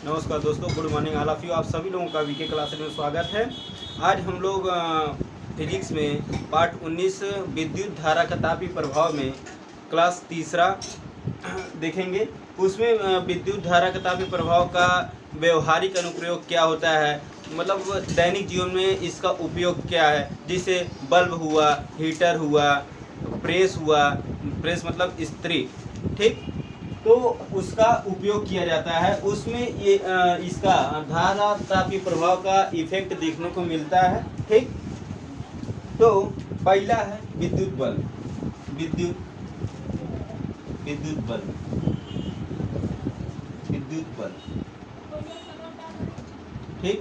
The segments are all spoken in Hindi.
नमस्कार दोस्तों, good morning all of you. आप सभी लोगों का वीके क्लास में स्वागत है। आज हम लोग फिजिक्स में पार्ट 19 विद्युत धारा का तापीय प्रभाव में क्लास तीसरा देखेंगे। उसमें विद्युत धारा का तापीय प्रभाव का व्यवहारिक अनुप्रयोग क्या होता है, मतलब दैनिक जीवन में इसका उपयोग क्या है। जैसे बल्ब हुआ, हीटर हुआ, प्रेस हुआ, प्रेस मतलब इस्त्री, ठीक, तो उसका उपयोग किया जाता है। उसमें ये इसका धारा तापीय प्रभाव का इफेक्ट देखने को मिलता है, ठीक। तो पहला है विद्युत बल्ब, विद्युत बल्ब, विद्युत बल्ब, ठीक।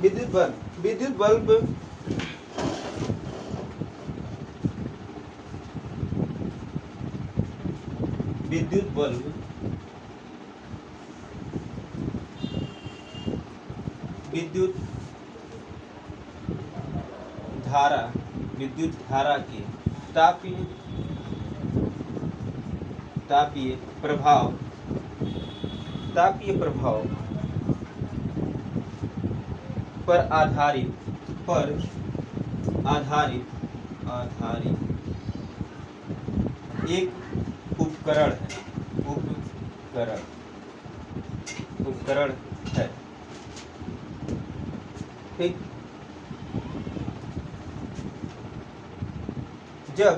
विद्युत बल्ब, विद्युत बल्ब विद्युत बल्ब विद्युत धारा के तापीय प्रभाव पर आधारित एक उपकरण है, ठीक। जब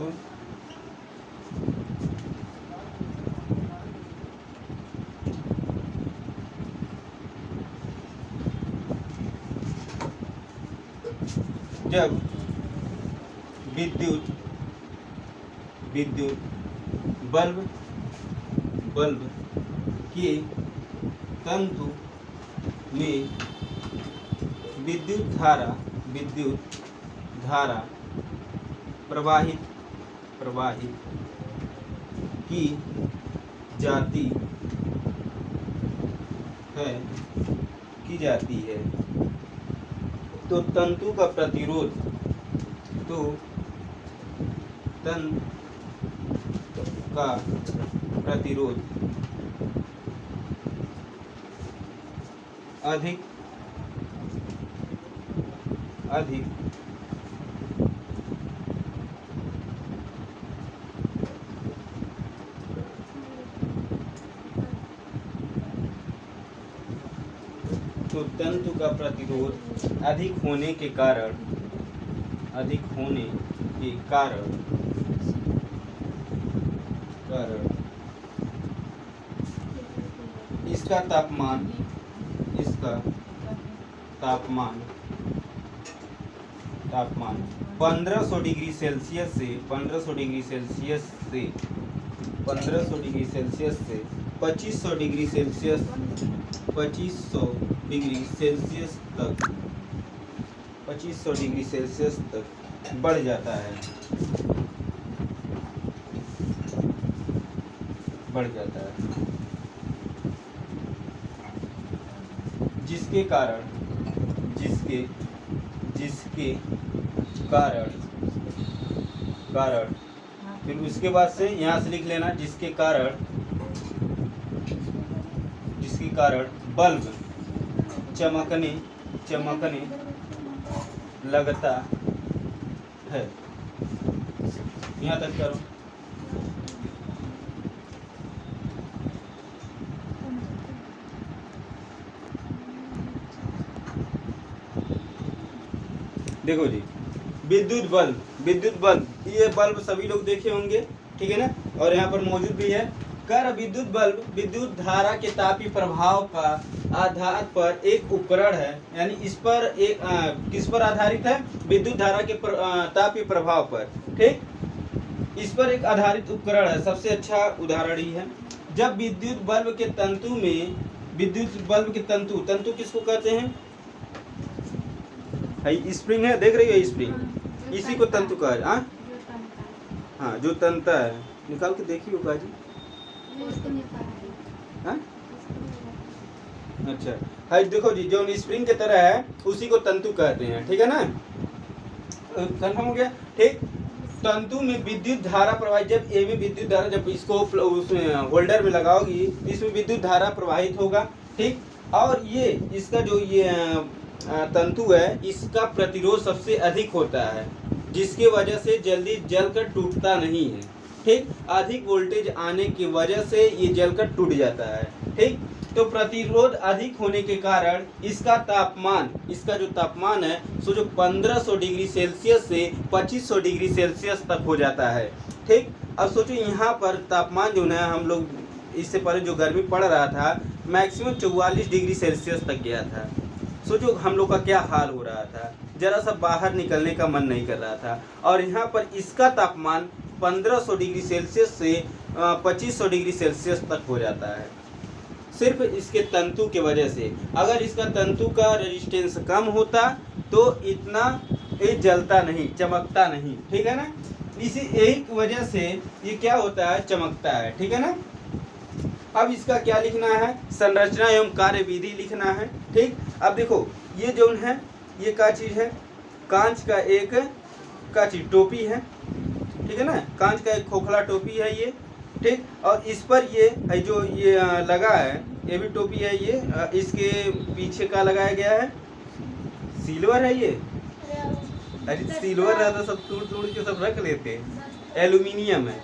विद्युत बल्ब के तंतु में विद्युत धारा प्रवाहित की जाती है, तो तंतु का प्रतिरोध अधिक तो तंतु का प्रतिरोध अधिक होने के कारण इसका तापमान 1500 डिग्री सेल्सियस से 2500 डिग्री सेल्सियस तक बढ़ जाता है, जिसके कारण फिर उसके बाद से यहाँ से लिख लेना, जिसके कारण बल्ब चमकने लगता है। यहाँ तक करो। देखो जी, विद्युत बल्ब ये बल्ब सभी लोग देखे होंगे, ठीक है ना, और यहाँ पर मौजूद भी है। विद्युत बल्ब विद्युत धारा के तापीय प्रभाव का आधार पर एक उपकरण है, यानी इस पर एक किस पर आधारित है? विद्युत धारा के तापीय प्रभाव पर, ठीक। इस पर एक आधारित उपकरण है। सबसे अच्छा उदाहरण ही है जब विद्युत बल्ब के तंतु किसको कहते हैं? स्प्रिंग है, देख रही हो स्प्रिंग, इसी को तंतु कहा है। हाँ, जो तंता है, निकाल के देखिए काजी। अच्छा, हाई देखो जी, जो स्प्रिंग की तरह है उसी को तंतु कहते हैं, ठीक है ना। कंफर्म हो गया, ठीक। तंतु में विद्युत धारा प्रवाहित, जब ए में विद्युत धारा, जब इसको उसमें होल्डर में लगाओगी इसमें विद्युत धारा प्रवाहित होगा, ठीक। और ये इसका जो ये तंतु है इसका प्रतिरोध सबसे अधिक होता है, जिसकी वजह से जल्दी जलकर टूटता नहीं है, ठीक। अधिक वोल्टेज आने की वजह से ये जलकर टूट जाता है, ठीक। तो प्रतिरोध अधिक होने के कारण इसका तापमान, इसका जो तापमान है सो जो 1500 डिग्री सेल्सियस से 2500 डिग्री सेल्सियस तक हो जाता है, ठीक। अब सोचो यहाँ पर तापमान जो है, हम लोग इससे पहले जो गर्मी पड़ रहा था मैक्सिमम 44 डिग्री सेल्सियस तक गया था। सोचो हम लोग का क्या हाल हो रहा था, जरा सा बाहर निकलने का मन नहीं कर रहा था। और यहाँ पर इसका तापमान 1500 डिग्री सेल्सियस से 2500 डिग्री सेल्सियस तक हो जाता है, सिर्फ इसके तंतु के वजह से। अगर इसका तंतु का रेजिस्टेंस कम होता तो इतना ये जलता नहीं, चमकता नहीं, ठीक है ना। इसी यही वजह से ये क्या होता है, चमकता है, ठीक है ना। अब इसका क्या लिखना है, संरचना एवं कार्य विधि लिखना है, ठीक। अब देखो ये जो है ये क्या चीज़ है, कांच का एक का चीज टोपी है, ठीक है ना। कांच का एक खोखला टोपी है ये, ठीक। और इस पर ये जो ये लगा है ये भी टोपी है, ये इसके पीछे का लगाया गया है, सिल्वर है ये। अरे सिल्वर रहता सब तोड़ तोड़ के सब रख लेते, एल्यूमिनियम है,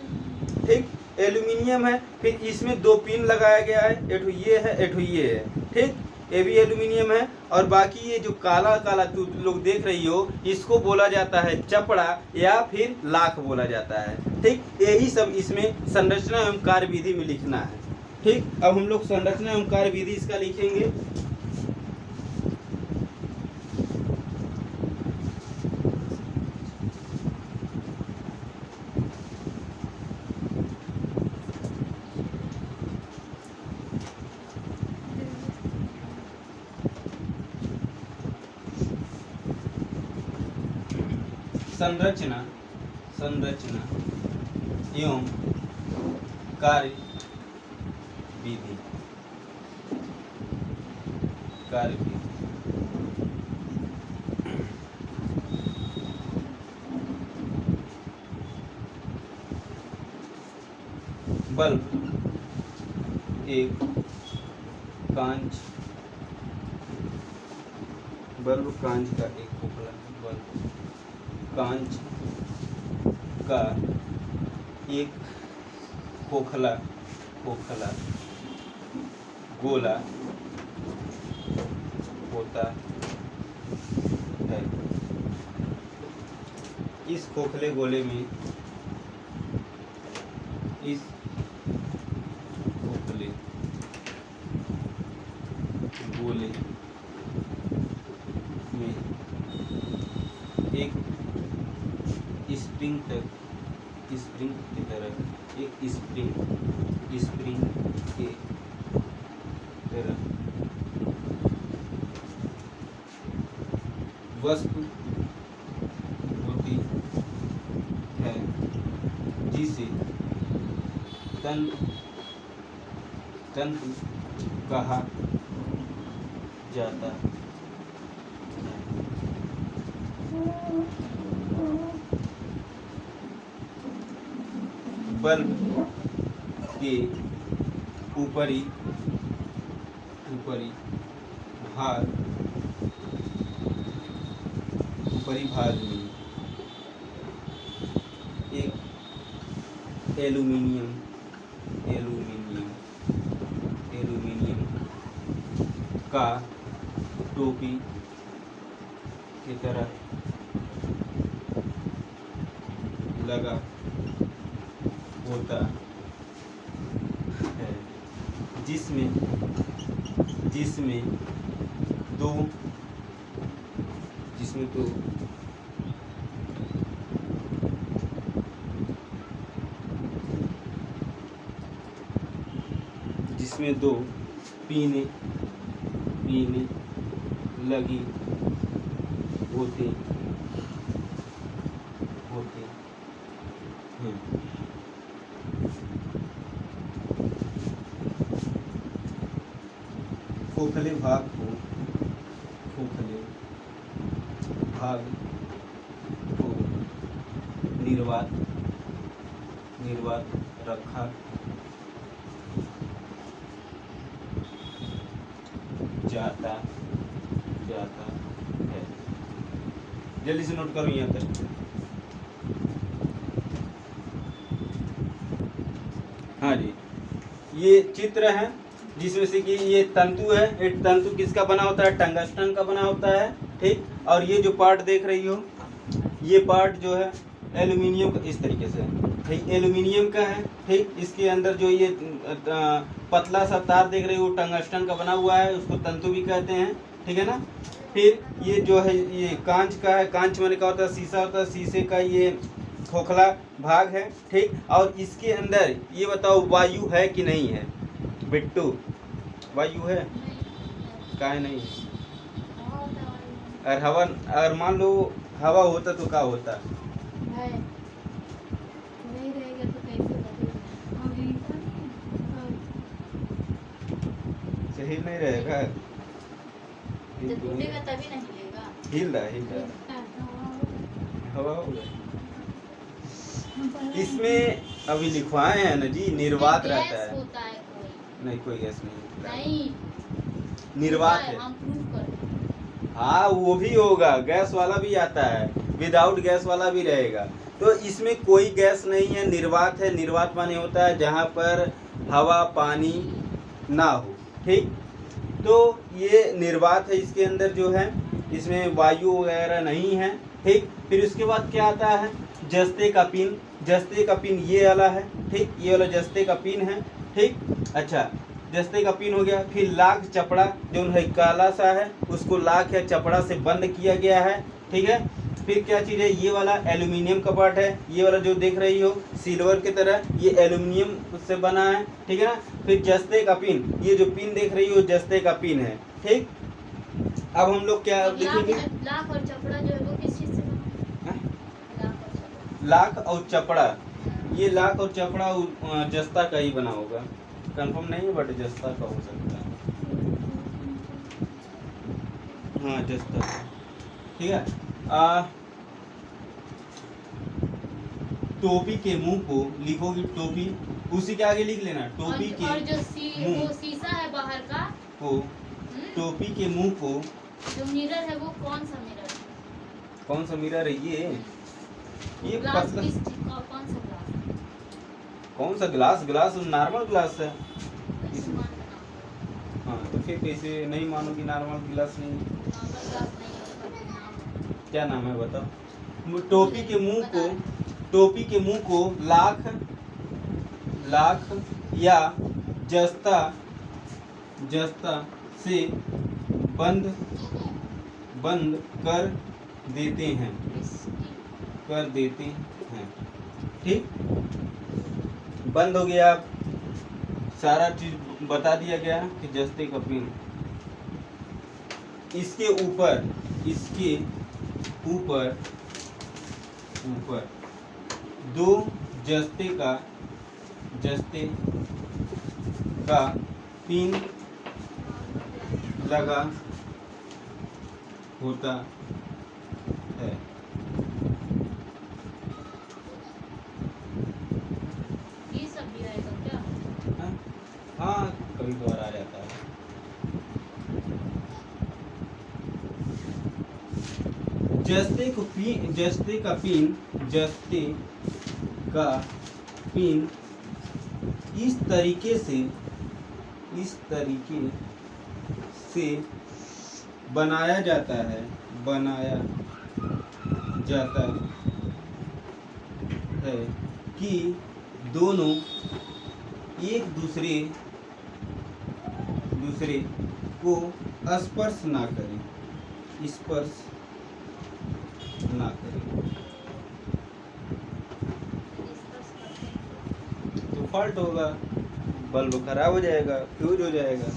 ठीक। एल्यूमिनियम है, फिर इसमें 2 पिन लगाया गया है, एठो ये है एठो ये है, ठीक। ये भी एल्यूमिनियम है। और बाकी ये जो काला काला तुम लोग देख रही हो इसको बोला जाता है चपड़ा या फिर लाख बोला जाता है, ठीक। यही सब इसमें संरचना एवं कार्य विधि में लिखना है, ठीक। अब हम लोग संरचना एवं कार्य विधि इसका लिखेंगे। संरचना एवं कार्य विधि, बल्ब एक कांच, बल्ब कांच का एक खोखला, बल्ब कांच का एक खोखला गोला होता है। इस खोखले गोले में, इस खोखले गोले में एक स्प्रिंग की तरह, एक स्प्रिंग के तरह वस्तु होती है जिसे तंतु कहा जाता है। बल्ब के ऊपरी भाग में एक एल्यूमिनियम का टोपी की तरह लगा होता है, जिसमें दो पीने लगी होते हैं। खोखले भाग को निर्वात रखा जाता है। जल्दी से नोट करो यहाँ तक। हाँ जी, ये चित्र है जिसमें से कि ये तंतु है। एक तंतु किसका बना होता है? टंगस्टन का बना होता है, ठीक। और ये जो पार्ट देख रही हो, ये पार्ट जो है एल्युमिनियम का, इस तरीके से ठीक एल्युमिनियम का है, ठीक। इसके अंदर जो ये पतला सा तार देख रही हो टंगस्टन का बना हुआ है, उसको तंतु भी कहते हैं, ठीक है ना। फिर ये जो है ये कांच का है। कांच माने क्या होता है? शीशा होता है। शीशे का ये खोखला भाग है, ठीक। और इसके अंदर ये बताओ वायु है कि नहीं है बिट्टू? वायु है? काहे नहीं? और हवा, अगर मान लो हवा होता तो क्या होता? नहीं रहेगा तो कैसे बनेगा? सही नहीं रहेगा, जब टूटेगा तभी ना हिलेगा। हिल रहा हवा होगा। इसमें अभी लिखवाए हैं ना जी, निर्वात रहता है। होता है कोई? नहीं, कोई गैस नहीं। नहीं, निर्वात है। हम प्रूफ कर। हाँ, वो भी होगा, गैस वाला भी आता है, विदाउट गैस वाला भी रहेगा। तो इसमें कोई गैस नहीं है, निर्वात है। निर्वात माने होता है जहाँ पर हवा पानी ना हो, ठीक। तो ये निर्वात है। इसके अंदर जो है इसमें वायु वगैरह नहीं है, ठीक। फिर उसके बाद क्या आता है? जस्ते का पिन। जस्ते का पिन ये वाला है, ठीक। ये वाला जस्ते का पिन है, ठीक। अच्छा, जस्ते का पिन हो गया। फिर लाख चपड़ा जो है काला सा है, उसको लाख या चपड़ा से बंद किया गया है, ठीक है। फिर क्या चीज़ है? ये वाला एल्युमिनियम का पार्ट है। ये वाला जो देख रही हो सिल्वर की तरह, ये एल्युमिनियम से बना है, ठीक है ना। फिर जस्ते का पिन, ये जो पिन देख रही हो जस्ते का पिन है, ठीक। अब हम लोग क्या लिखेंगे? लाख और चपड़ा जो है वो किस चीज से बना है? लाख और चपड़ा, ये लाख और चपड़ा जस्ता का ही बना होगा, कंफर्म नहीं है, बट जस्ता का हो सकता है। हाँ, जस्ता, ठीक है। टोपी के मुंह को लिखोगी, टोपी उसी के आगे लिख लेना, टोपी के और जो वो शीशा है बाहर का को, टोपी के मुंह को, जो मिरर है वो कौन सा मिरर है? कौन सा मिरर है? ये ग्लास पतला, कौन सा ग्लास? कौन सा ग्लास? ग्लास नॉर्मल ग्लास है। कैसे मान लेना? हाँ, तो फिर कैसे नहीं मानोगी? नॉर्मल ग्लास नहीं, नॉर्मल ग्लास नहीं है, उसका नाम है। क्या नाम है बताओ? टोपी के मुंह को, टोपी के मुंह को लाख या जस्ता से बंद कर देते हैं, ठीक। बंद हो गया, सारा चीज बता दिया गया कि जस्ते का पिन। इसके ऊपर दो जस्ते का पिन लगा होता है। ये सब भी आएगा क्या? हाँ, कभी कभार आ जाता है। जस्ते का पिन इस तरीके से बनाया जाता है कि दोनों एक दूसरे को स्पर्श ना करें, तो फॉल्ट होगा, बल्ब खराब हो जाएगा, फ्यूज हो जाएगा।